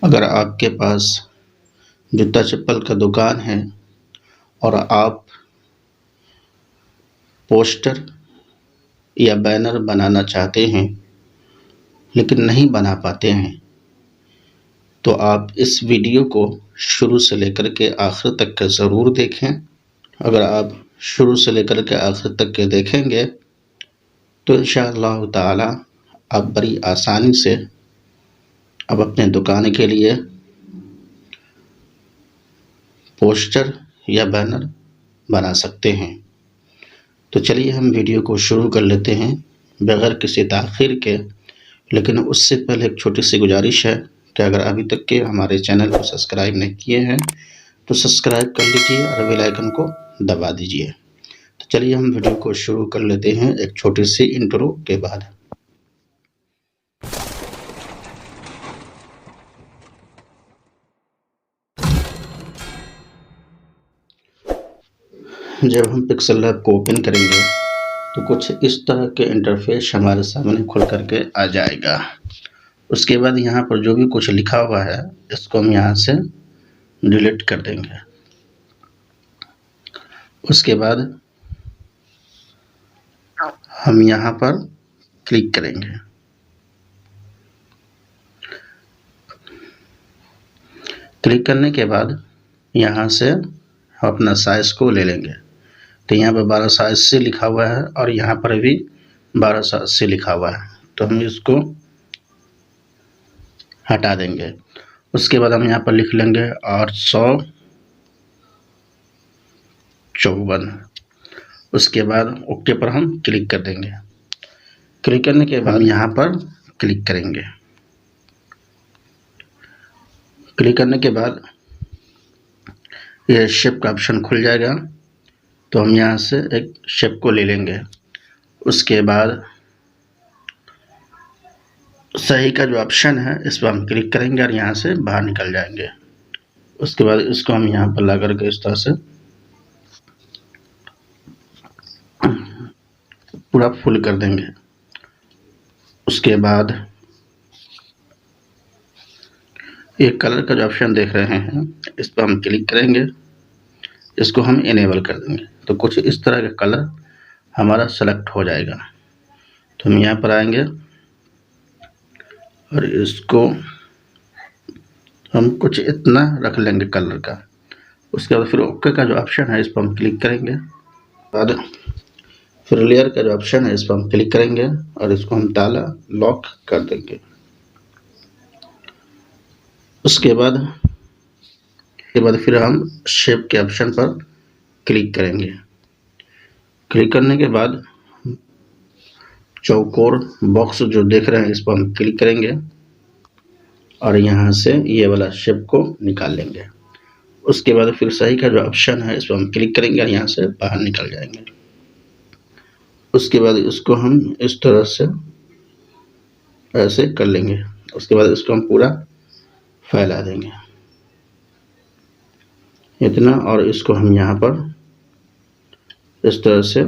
अगर आपके पास जूता चप्पल का दुकान है और आप पोस्टर या बैनर बनाना चाहते हैं लेकिन नहीं बना पाते हैं, तो आप इस वीडियो को शुरू से लेकर के आखिर तक का ज़रूर देखें। अगर आप शुरू से लेकर के आखिर तक के देखेंगे तो इंशाअल्लाह ताला आप बड़ी आसानी से अब अपने दुकान के लिए पोस्टर या बैनर बना सकते हैं। तो चलिए हम वीडियो को शुरू कर लेते हैं बगैर किसी ताख़ीर के। लेकिन उससे पहले एक छोटी सी गुजारिश है कि अगर अभी तक के हमारे चैनल को सब्सक्राइब नहीं किए हैं तो सब्सक्राइब कर लीजिए और बेल आइकन को दबा दीजिए। तो चलिए हम वीडियो को शुरू कर लेते हैं एक छोटी सी इंट्रो के बाद। जब हम पिक्सल लैब को ओपन करेंगे तो कुछ इस तरह के इंटरफेस हमारे सामने खुल करके आ जाएगा। उसके बाद यहाँ पर जो भी कुछ लिखा हुआ है इसको हम यहाँ से डिलीट कर देंगे। उसके बाद हम यहाँ पर क्लिक करेंगे। क्लिक करने के बाद यहाँ से हम अपना साइज़ को ले लेंगे। तो यहाँ पर 1280 लिखा हुआ है और यहाँ पर भी 1280 लिखा हुआ है, तो हम इसको हटा देंगे। उसके बाद हम यहाँ पर लिख लेंगे 854। उसके बाद ओके पर हम क्लिक कर देंगे। क्लिक करने के बाद हम यहाँ पर क्लिक करेंगे। क्लिक करने के बाद यह शेप का ऑप्शन खुल जाएगा, तो हम यहाँ से एक शेप को ले लेंगे। उसके बाद सही का जो ऑप्शन है इस पर हम क्लिक करेंगे और यहाँ से बाहर निकल जाएंगे। उसके बाद इसको हम यहाँ पर ला करके इस तरह से पूरा फुल कर देंगे। उसके बाद एक कलर का जो ऑप्शन देख रहे हैं इस पर हम क्लिक करेंगे, इसको हम इनेबल कर देंगे। तो कुछ इस तरह का कलर हमारा सेलेक्ट हो जाएगा। तो हम यहाँ पर आएंगे और इसको हम कुछ इतना रख लेंगे कलर का। उसके बाद फिर ओके का जो ऑप्शन है इस पर हम क्लिक करेंगे। बाद फिर लेयर का जो ऑप्शन है इस पर हम क्लिक करेंगे और इसको हम ताला लॉक कर देंगे। उसके बाद फिर हम शेप के ऑप्शन पर क्लिक करेंगे। क्लिक करने के बाद चौकोर बॉक्स जो देख रहे हैं इस पर हम क्लिक करेंगे और यहाँ से ये वाला शेप को निकाल लेंगे। उसके बाद फिर सही का जो ऑप्शन है इस पर हम क्लिक करेंगे और यहाँ से बाहर निकल जाएंगे। उसके बाद इसको हम इस तरह से ऐसे कर लेंगे। उसके बाद इसको हम पूरा फैला देंगे इतना, और इसको हम यहाँ पर इस तरह से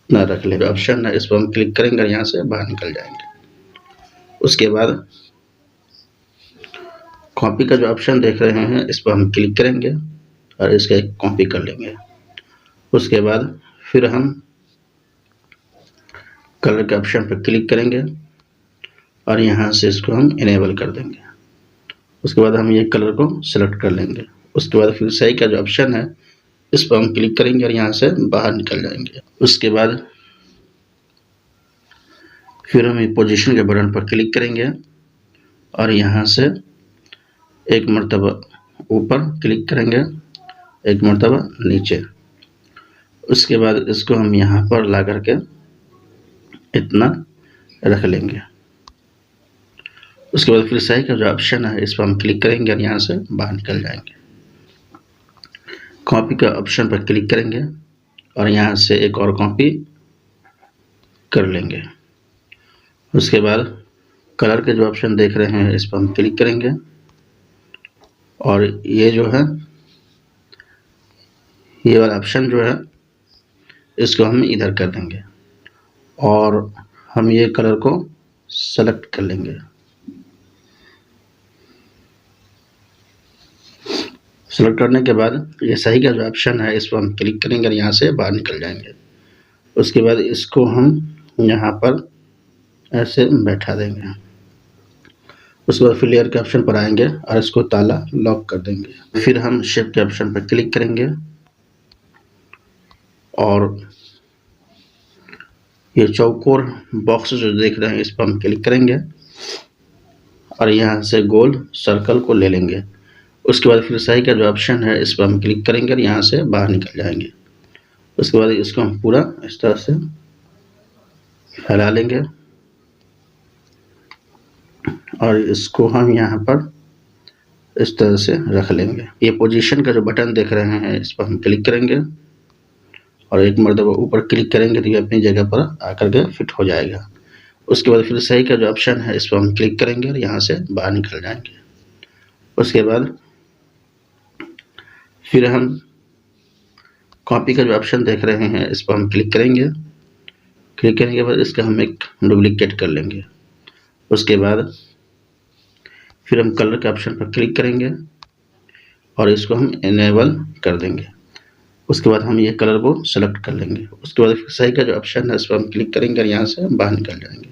ना रख लेंगे। ऑप्शन है इस पर हम क्लिक करेंगे और यहाँ से बाहर निकल जाएंगे। उसके बाद कॉपी का जो ऑप्शन देख रहे हैं इस पर हम क्लिक करेंगे और इसका एक कॉपी कर लेंगे। उसके बाद फिर हम कलर के ऑप्शन पर क्लिक करेंगे और यहाँ से इसको हम इनेबल कर देंगे। उसके बाद हम ये कलर को सिलेक्ट कर लेंगे। उसके बाद फिर सही का जो ऑप्शन है इस पर हम क्लिक करेंगे और यहाँ से बाहर निकल जाएंगे। उसके बाद फिर हम ये पोजीशन के बटन पर क्लिक करेंगे और यहाँ से एक मर्तबा ऊपर क्लिक करेंगे, एक मर्तबा नीचे। उसके बाद इसको हम यहाँ पर ला करके इतना रख लेंगे। उसके बाद फिर सही का जो ऑप्शन है इस पर हम क्लिक करेंगे और यहाँ से बाहर निकल जाएंगे। कॉपी का ऑप्शन पर क्लिक करेंगे और यहाँ से एक और कॉपी कर लेंगे। उसके बाद कलर के जो ऑप्शन देख रहे हैं इस पर हम क्लिक करेंगे और ये जो है ये वाला ऑप्शन जो है इसको हम इधर कर देंगे और हम ये कलर को सेलेक्ट कर लेंगे। सेलेक्ट करने के बाद ये सही का जो ऑप्शन है इस पर हम क्लिक करेंगे और यहाँ से बाहर निकल जाएंगे। उसके बाद इसको हम यहाँ पर ऐसे बैठा देंगे। उसके बाद फिर लेयर के ऑप्शन पर आएंगे और इसको ताला लॉक कर देंगे। फिर हम शेप के ऑप्शन पर क्लिक करेंगे और ये चौकोर बॉक्स जो देख रहे हैं इस पर हम क्लिक करेंगे और यहाँ से गोल सर्कल को ले लेंगे। उसके बाद फिर सही का जो ऑप्शन है इस पर हम क्लिक करेंगे और यहाँ से बाहर निकल जाएंगे। उसके बाद इसको हम पूरा इस तरह से फैला लेंगे और इसको हम यहाँ पर इस तरह से रख लेंगे। ये पोजीशन का जो बटन देख रहे हैं इस पर हम क्लिक करेंगे और एक मरतबा ऊपर क्लिक करेंगे तो ये अपनी जगह पर आकर के फिट हो जाएगा। उसके बाद फिर सही का जो ऑप्शन है इस पर हम क्लिक करेंगे और यहाँ से बाहर निकल जाएंगे। उसके बाद फिर हम कॉपी का जो ऑप्शन देख रहे हैं इस पर हम क्लिक करेंगे। क्लिक करने के बाद इसका हम एक डुप्लीकेट कर लेंगे। उसके बाद फिर हम कलर के ऑप्शन पर क्लिक करेंगे और इसको हम इनेबल कर देंगे। उसके बाद हम ये कलर को सेलेक्ट कर लेंगे। उसके बाद फिर सही का जो ऑप्शन है इस पर हम क्लिक करेंगे और यहाँ से बाहर निकल जाएंगे।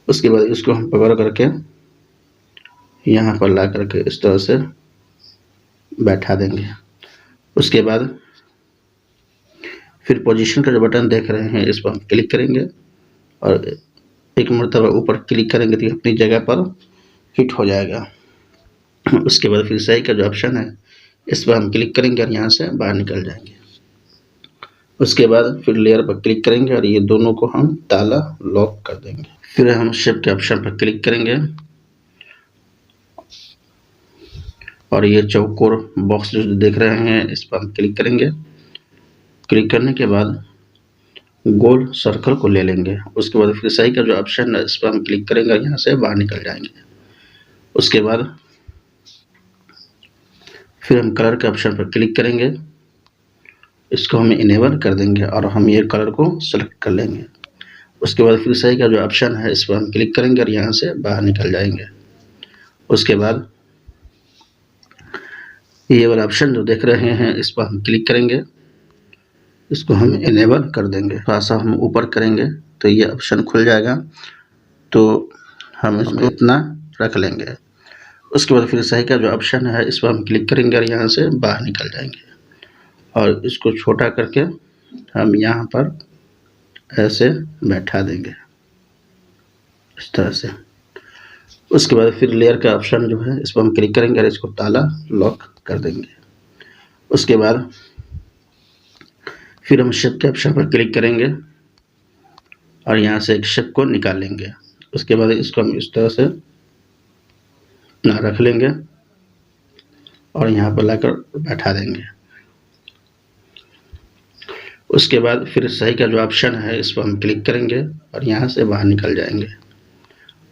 उसके बाद इसको हम पकड़ करके यहाँ पर ला करके इस तरह से बैठा देंगे। उसके बाद फिर पोजीशन का जो बटन देख रहे हैं इस पर हम क्लिक करेंगे और एक मरतबा ऊपर क्लिक करेंगे तो अपनी जगह पर फिट हो जाएगा। उसके बाद फिर सही का जो ऑप्शन है इस पर हम क्लिक करेंगे और यहाँ से बाहर निकल जाएंगे। उसके बाद फिर लेयर पर क्लिक करेंगे और ये दोनों को हम ताला लॉक कर देंगे। फिर हम शेप के ऑप्शन पर क्लिक करेंगे और ये चौकोर बॉक्स जो देख रहे हैं इस पर हम क्लिक करेंगे। क्लिक करने के बाद गोल सर्कल को ले लेंगे। उसके बाद फिर सही का जो ऑप्शन है इस पर हम क्लिक करेंगे और यहाँ से बाहर निकल जाएंगे। उसके बाद फिर हम कलर के ऑप्शन पर क्लिक करेंगे, इसको हम इनेबल कर देंगे और हम ये कलर को सेलेक्ट कर लेंगे। उसके बाद फिर सही का जो ऑप्शन है इस पर हम क्लिक करेंगे और यहाँ से बाहर निकल जाएंगे। उसके बाद ये वाला ऑप्शन जो देख रहे हैं इस पर हम क्लिक करेंगे, इसको हम इनेबल कर देंगे। थोड़ा सा हम ऊपर करेंगे तो ये ऑप्शन खुल जाएगा, तो हम इसको इतना रख लेंगे। उसके बाद फिर सही का जो ऑप्शन है इस पर हम क्लिक करेंगे और यहाँ से बाहर निकल जाएंगे और इसको छोटा करके हम यहाँ पर ऐसे बैठा देंगे इस तरह से। उसके बाद फिर लेयर का ऑप्शन जो है इस पर हम क्लिक करेंगे और इसको ताला लॉक कर देंगे। उसके बाद फिर हम शेप के ऑप्शन पर क्लिक करेंगे और यहाँ से एक शेप को निकालेंगे। उसके बाद इसको हम इस तरह से रख लेंगे और यहाँ पर लाकर बैठा देंगे। उसके बाद फिर सही का जो ऑप्शन है इस पर हम क्लिक करेंगे और यहाँ से बाहर निकल जाएंगे।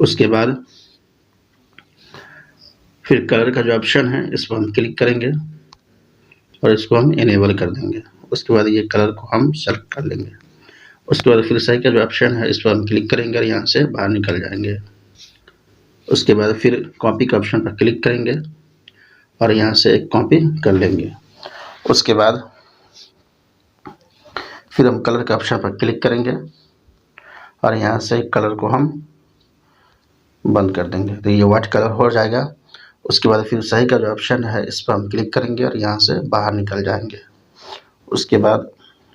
उसके बाद फिर कलर का जो ऑप्शन है इस पर हम क्लिक करेंगे और इसको हम इनेबल कर देंगे। उसके बाद ये कलर को हम सेलेक्ट कर लेंगे। उसके बाद फिर सही का जो ऑप्शन है इस पर हम क्लिक करेंगे और यहाँ से बाहर निकल जाएंगे। उसके बाद फिर कॉपी के ऑप्शन पर क्लिक करेंगे और यहाँ से एक कॉपी कर लेंगे। उसके बाद फिर हम कलर के ऑप्शन पर क्लिक करेंगे और यहाँ से कलर को हम बंद कर देंगे तो ये व्हाइट कलर हो जाएगा। उसके बाद फिर सही का जो ऑप्शन है इस पर हम क्लिक करेंगे और यहाँ से बाहर निकल जाएंगे। उसके बाद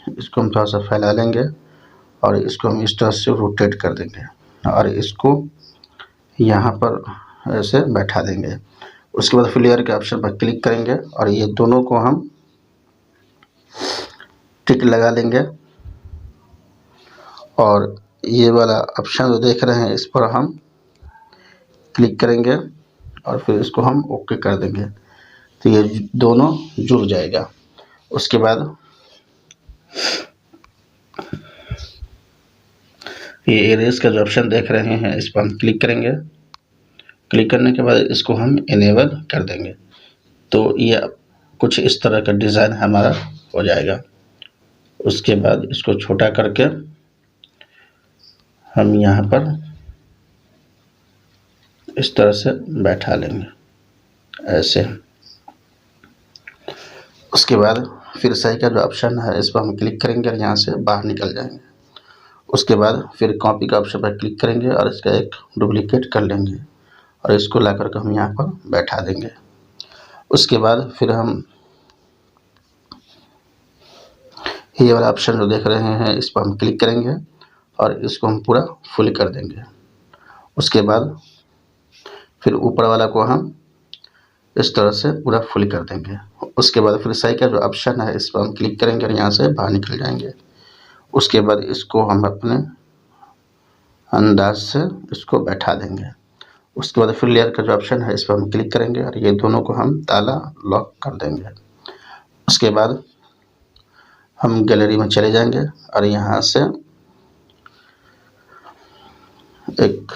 इसको हम थोड़ा सा फैला लेंगे और इसको हम इस तरह से रोटेट कर देंगे और इसको यहाँ पर ऐसे बैठा देंगे। उसके बाद फिर लेयर के ऑप्शन पर क्लिक करेंगे और ये दोनों को हम टिक लगा लेंगे और ये वाला ऑप्शन जो देख रहे हैं इस पर हम क्लिक करेंगे और फिर इसको हम ओके कर देंगे तो ये दोनों जुड़ जाएगा। उसके बाद ये इरेज का जो ऑप्शन देख रहे हैं इस पर हम क्लिक करेंगे। क्लिक करने के बाद इसको हम इनेबल कर देंगे तो ये कुछ इस तरह का डिज़ाइन हमारा हो जाएगा। उसके बाद इसको छोटा करके हम यहाँ पर इस तरह से बैठा लेंगे ऐसे। उसके बाद फिर सही का जो ऑप्शन है इस पर हम क्लिक करेंगे और यहाँ से बाहर निकल जाएंगे। उसके बाद फिर कॉपी का ऑप्शन पर क्लिक करेंगे और इसका एक डुप्लीकेट कर लेंगे और इसको ला करके हम यहाँ पर बैठा देंगे। उसके बाद फिर हम ये वाला ऑप्शन जो देख रहे हैं इस पर हम क्लिक करेंगे और इसको हम पूरा फुल कर देंगे। उसके बाद फिर ऊपर वाला को हम इस तरह से पूरा फुल कर देंगे। उसके बाद फिर सही का जो ऑप्शन है इस पर हम क्लिक करेंगे और यहाँ से बाहर निकल जाएंगे। उसके बाद इसको हम अपने अंदाज से इसको बैठा देंगे। उसके बाद फिर लेयर का जो ऑप्शन है इस पर हम क्लिक करेंगे और ये दोनों को हम ताला लॉक कर देंगे। उसके बाद हम गैलरी में चले जाएंगे और यहाँ से एक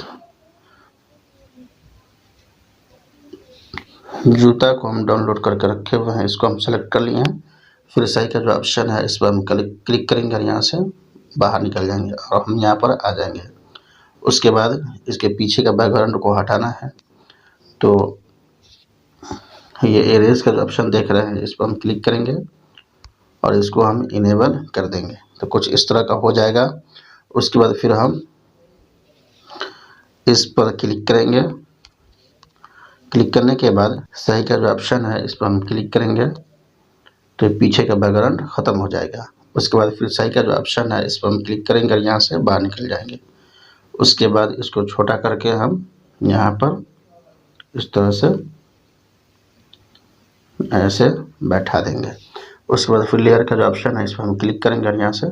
जूता को हम डाउनलोड करके रखे हुए हैं, इसको हम सेलेक्ट कर लिए हैं। फिर सही का जो ऑप्शन है इस पर हम क्लिक करेंगे और यहाँ से बाहर निकल जाएंगे और हम यहाँ पर आ जाएंगे। उसके बाद इसके पीछे का बैकग्राउंड को हटाना है तो ये इरेज का जो ऑप्शन देख रहे हैं इस पर हम क्लिक करेंगे और इसको हम इनेबल कर देंगे तो कुछ इस तरह का हो जाएगा। उसके बाद फिर हम इस पर क्लिक करेंगे। क्लिक करने के बाद सही का जो ऑप्शन है इस पर हम क्लिक करेंगे तो पीछे का बैकग्राउंड ख़त्म हो जाएगा। उसके बाद फिर सही का जो ऑप्शन है इस पर हम क्लिक करेंगे और यहाँ से बाहर निकल जाएंगे। उसके बाद इसको छोटा करके हम यहाँ पर इस तरह से ऐसे बैठा देंगे। उसके बाद फिर लेयर का जो ऑप्शन है इस पर हम क्लिक करेंगे और यहाँ से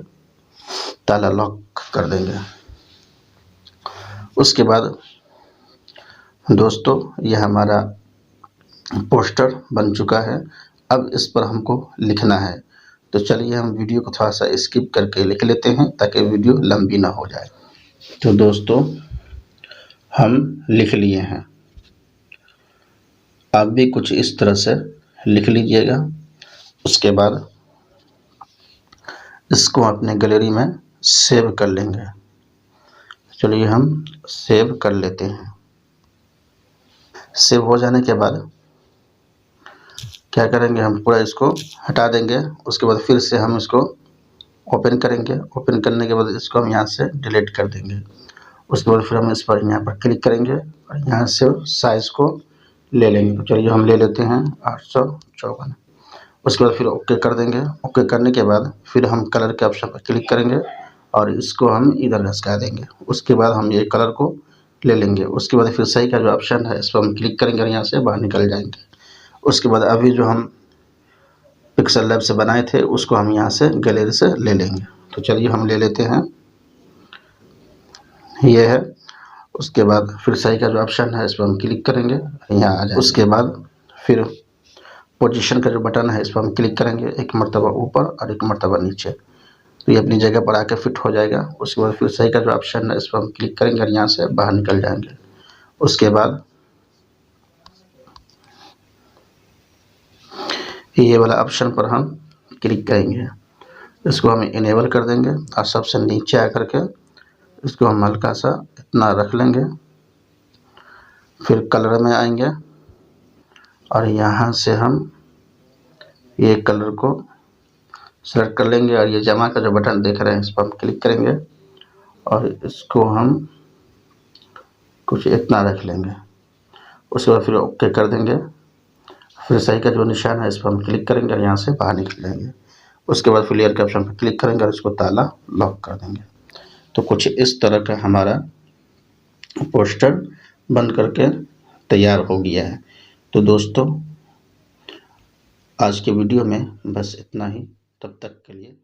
ताला लॉक कर देंगे। उसके बाद दोस्तों यह हमारा पोस्टर बन चुका है। अब इस पर हमको लिखना है तो चलिए हम वीडियो को थोड़ा सा स्किप करके लिख लेते हैं ताकि वीडियो लंबी ना हो जाए। तो दोस्तों हम लिख लिए हैं, आप भी कुछ इस तरह से लिख लीजिएगा। उसके बाद इसको अपने गैलरी में सेव कर लेंगे। चलिए हम सेव कर लेते हैं। सेव हो जाने के बाद क्या करेंगे, हम पूरा इसको हटा देंगे। उसके बाद फिर से हम इसको ओपन करेंगे। ओपन करने के बाद इसको हम यहाँ से डिलीट कर देंगे। उसके बाद फिर हम इस पर यहाँ पर क्लिक करेंगे और यहाँ से साइज़ को ले लेंगे। तो चलिए हम ले लेते हैं 854। उसके बाद फिर ओके कर देंगे। ओके करने के बाद फिर हम कलर के ऑप्शन पर क्लिक करेंगे और इसको हम इधर घसका देंगे। उसके बाद हम ये कलर को ले लेंगे। उसके बाद फिर सही का जो ऑप्शन है इस पर हम क्लिक करेंगे और यहाँ से बाहर निकल जाएंगे। उसके बाद अभी जो हम पिक्सल लैब से बनाए थे उसको हम यहाँ से गैलरी से ले लेंगे। तो चलिए हम ले लेते हैं, ये है। उसके बाद फिर सही का जो ऑप्शन है इस पर हम क्लिक करेंगे, यहाँ आ जाए। उसके बाद फिर पोजीशन का जो बटन है इस पर हम क्लिक करेंगे, एक मर्तबा ऊपर और एक मर्तबा नीचे, तो ये अपनी जगह पर आकर फिट हो जाएगा। उसके बाद फिर सही का जो ऑप्शन है इस पर हम क्लिक करेंगे और यहाँ से बाहर निकल जाएंगे। उसके बाद ये वाला ऑप्शन पर हम क्लिक करेंगे, इसको हम इनेबल कर देंगे और सबसे नीचे आकर के इसको हम हल्का सा इतना रख लेंगे। फिर कलर में आएंगे और यहाँ से हम ये कलर को सेलेक्ट कर लेंगे और ये जमा का जो बटन देख रहे हैं इस पर हम क्लिक करेंगे और इसको हम कुछ इतना रख लेंगे। उसके बाद फिर ओके कर देंगे। फिर सही का जो निशान है इस पर हम क्लिक करेंगे और यहाँ से बाहर निकल जाएंगे। उसके बाद फिर लेयर के ऑप्शन पर क्लिक करेंगे और इसको ताला लॉक कर देंगे। तो कुछ इस तरह का हमारा पोस्टर बन करके तैयार हो गया है। तो दोस्तों आज के वीडियो में बस इतना ही, तब तक के लिए।